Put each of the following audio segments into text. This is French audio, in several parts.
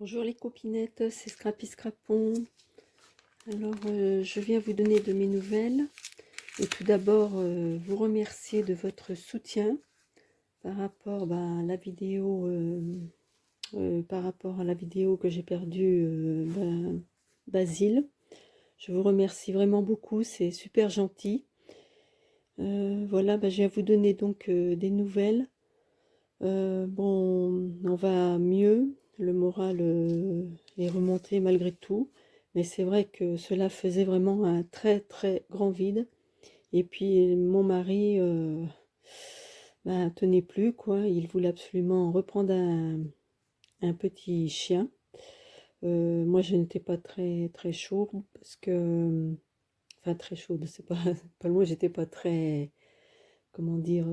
Bonjour les copinettes, c'est Scrappy Scrapon. Alors, je viens vous donner de mes nouvelles et tout d'abord vous remercier de votre soutien par rapport à la vidéo, que j'ai perdue, Basile. Je vous remercie vraiment beaucoup, c'est super gentil. Voilà, je viens vous donner donc des nouvelles. Bon, on va mieux, le moral est remonté malgré tout, mais c'est vrai que cela faisait vraiment un très très grand vide. Et puis mon mari tenait plus quoi, il voulait absolument reprendre un petit chien. Moi je n'étais pas très très chaude parce que, enfin très chaude, c'est pas, pas le mot, j'étais pas très, comment dire,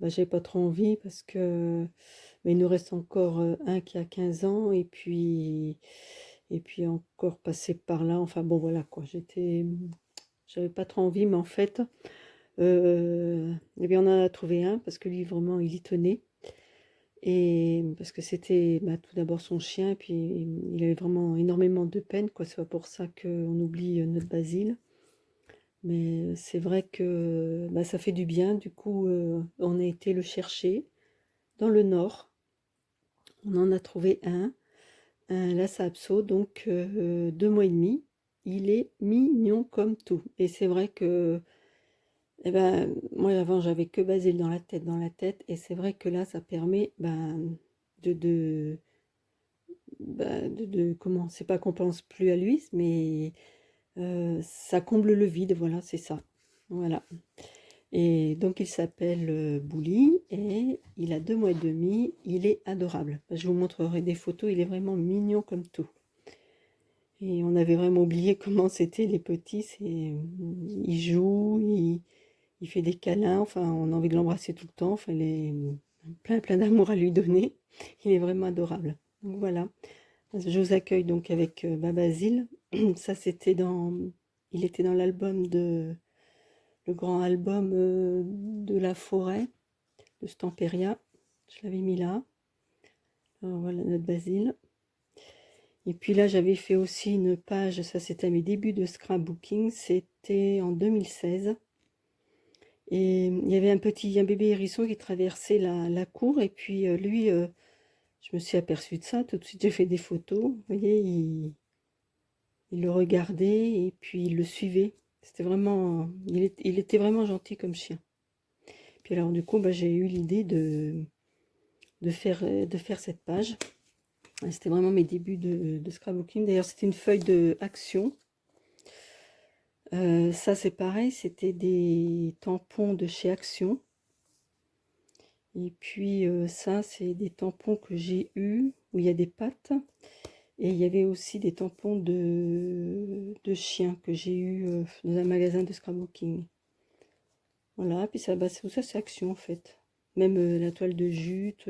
j'avais pas trop envie parce que mais il nous reste encore un qui a 15 ans et puis encore passé par là. Enfin bon, voilà quoi. J'avais pas trop envie, mais en fait, eh bien, on en a trouvé un parce que lui vraiment il y tenait et parce que c'était tout d'abord son chien, et puis il avait vraiment énormément de peine quoi. C'est pas pour ça qu'on oublie notre Basile. Mais c'est vrai que ça fait du bien. Du coup, on a été le chercher dans le nord. On en a trouvé un Lhasa Apso, donc 2 mois et demi. Il est mignon comme tout. Et c'est vrai que, moi avant j'avais que Basile dans la tête, et c'est vrai que là ça permet de, de, comment, c'est pas qu'on pense plus à lui, mais ça comble le vide, voilà, c'est ça. Voilà. Et donc il s'appelle Bouli et il a 2 mois et demi, il est adorable. Je vous montrerai des photos, il est vraiment mignon comme tout. Et on avait vraiment oublié comment c'était les petits, il joue, il fait des câlins, enfin on a envie de l'embrasser tout le temps, enfin il est plein d'amour à lui donner, il est vraiment adorable. Donc voilà, je vous accueille donc avec Basile. Ça il était dans l'album le grand album de la forêt de Stamperia. Je l'avais mis là. Alors voilà notre Basile. Et puis là, j'avais fait aussi une page, ça c'était à mes débuts de scrapbooking, c'était en 2016. Et il y avait un bébé hérisson qui traversait la cour, et puis lui, je me suis aperçue de ça, tout de suite j'ai fait des photos. Vous voyez, il le regardait et puis il le suivait. C'était vraiment, il était vraiment gentil comme chien. Puis alors du coup, j'ai eu l'idée de faire cette page. C'était vraiment mes débuts de scrapbooking. D'ailleurs, c'était une feuille de action. Ça, c'est pareil, c'était des tampons de chez Action. Et puis ça, c'est des tampons que j'ai eu où il y a des pattes. Et il y avait aussi des tampons de chiens que j'ai eu dans un magasin de scrapbooking. Voilà, puis ça, tout ça, c'est Action en fait. Même la toile de jute,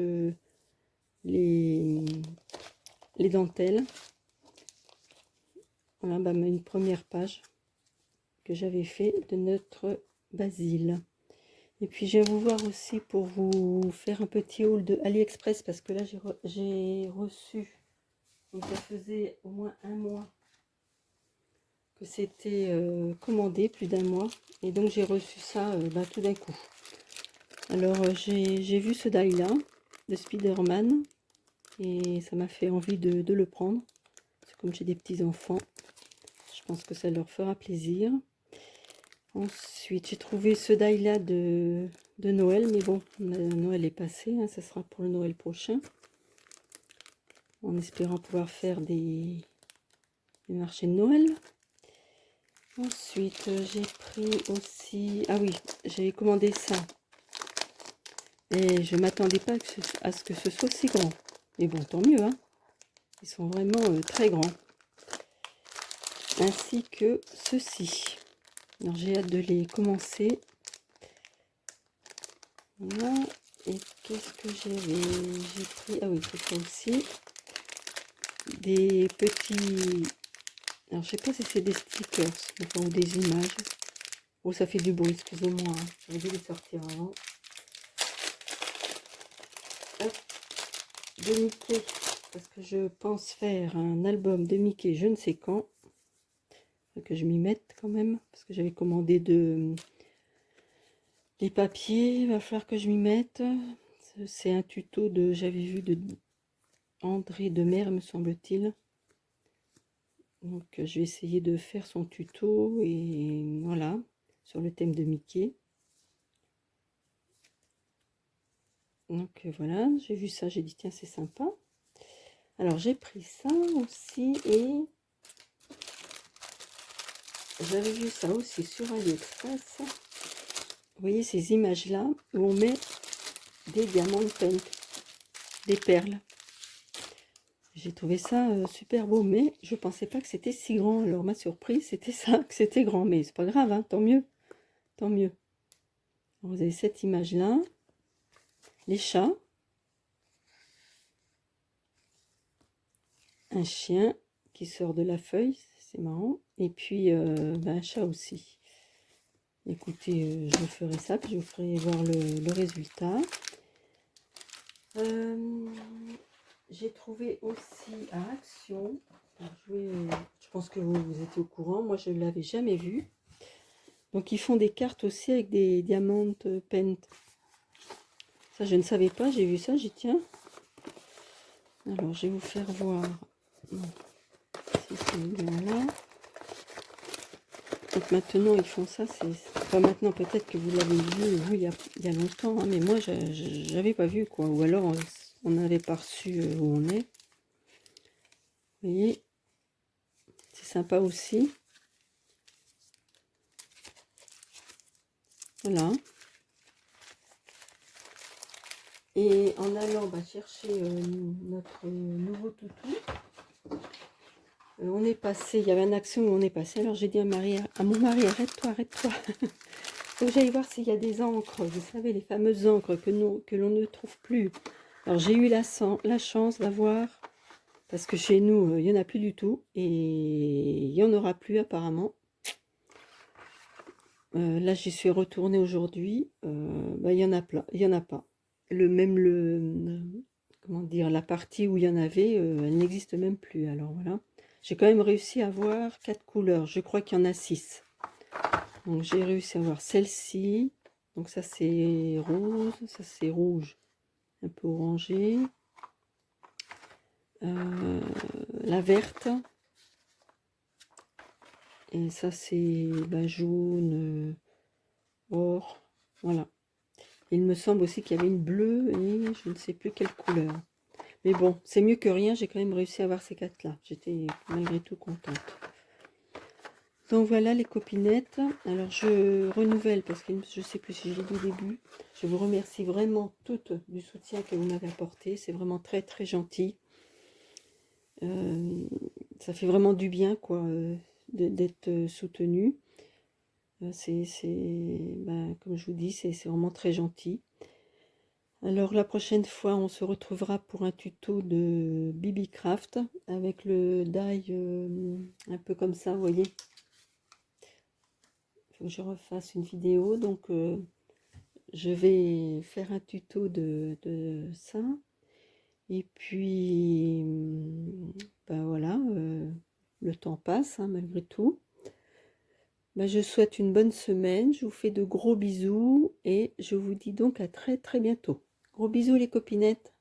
les dentelles. Voilà, une première page que j'avais fait de notre Basile. Et puis je vais vous voir aussi pour vous faire un petit haul de AliExpress, parce que là j'ai reçu, donc ça faisait au moins un mois que c'était commandé, plus d'un mois, et donc j'ai reçu ça tout d'un coup. Alors j'ai vu ce die là de Spider-Man et ça m'a fait envie de le prendre. C'est comme j'ai des petits enfants, je pense que ça leur fera plaisir. Ensuite, j'ai trouvé ce die là de Noël, mais bon, Noël est passé, hein, ça sera pour le Noël prochain. En espérant pouvoir faire des marchés de Noël. Ensuite, j'ai pris aussi... Ah oui, j'ai commandé ça. Et je ne m'attendais pas à ce que ce soit si grand. Mais bon, tant mieux, hein. Ils sont vraiment très grands. Ainsi que ceux-ci. Alors j'ai hâte de les commencer. Voilà. Et qu'est-ce que j'avais? J'ai pris, ah oui, c'est ça aussi. Des petits, alors je sais pas si c'est des stickers, enfin, ou des images. Oh, ça fait du bruit, excusez-moi, hein. J'aurais dû les sortir avant. Hop. De Mickey. parce que je pense faire un album de Mickey je ne sais quand. Faut que je m'y mette quand même, parce que j'avais commandé les papiers, il va falloir que je m'y mette. C'est un tuto de, j'avais vu de André Demer, me semble-t-il. Donc je vais essayer de faire son tuto, et voilà, sur le thème de Mickey. Donc voilà, j'ai vu ça, j'ai dit tiens c'est sympa. Alors j'ai pris ça aussi, et j'avais vu ça aussi sur AliExpress. Vous voyez ces images là où on met des diamants paint, des perles. J'ai trouvé ça super beau, mais je pensais pas que c'était si grand. Alors ma surprise c'était ça, que c'était grand, mais c'est pas grave, hein, tant mieux, tant mieux. Alors, vous avez cette image là, les chats, un chien qui sort de la feuille, c'est marrant, et puis un chat aussi. Écoutez, je ferai ça, puis je vous ferai voir le résultat. J'ai trouvé aussi à Action, je pense que vous étiez au courant, moi je ne l'avais jamais vu. Donc ils font des cartes aussi avec des diamants paint. Ça je ne savais pas, j'ai vu ça, j'ai tiens. Alors je vais vous faire voir. Si c'est bien là. Donc maintenant ils font ça, c'est pas maintenant, peut-être que vous l'avez vu il y a longtemps, hein, mais moi j'avais pas vu quoi, ou alors on n'avait pas reçu où on est. Vous voyez, c'est sympa aussi. Voilà. Et en allant chercher notre nouveau toutou, on est passé, il y avait une action où on est passé, alors j'ai dit à mon mari, arrête-toi, arrête-toi. Faut que j'aille voir s'il y a des encres, vous savez, les fameuses encres que l'on ne trouve plus. Alors j'ai eu la chance d'avoir, parce que chez nous, il n'y en a plus du tout, et il n'y en aura plus apparemment. Là, j'y suis retournée aujourd'hui, il y en a plein, il y en a pas. Comment dire, la partie où il y en avait, elle n'existe même plus. Alors voilà, j'ai quand même réussi à avoir 4 couleurs, je crois qu'il y en a 6. Donc j'ai réussi à avoir celle-ci, donc ça c'est rose, ça c'est rouge, un peu orangé, la verte, et ça c'est jaune, or, voilà. Il me semble aussi qu'il y avait une bleue et je ne sais plus quelle couleur. Mais bon, c'est mieux que rien, j'ai quand même réussi à avoir ces 4 là. J'étais malgré tout contente. Donc voilà les copinettes. Alors je renouvelle, parce que je ne sais plus si je l'ai dit au début. Je vous remercie vraiment toutes du soutien que vous m'avez apporté. C'est vraiment très très gentil. Ça fait vraiment du bien quoi, d'être soutenu. Comme je vous dis, c'est vraiment très gentil. Alors la prochaine fois, on se retrouvera pour un tuto de BB-Craft avec le die un peu comme ça, vous voyez. Il faut que je refasse une vidéo, donc je vais faire un tuto de ça. Et puis, voilà, le temps passe hein, malgré tout. Je souhaite une bonne semaine, je vous fais de gros bisous et je vous dis donc à très très bientôt. Gros bisous les copinettes.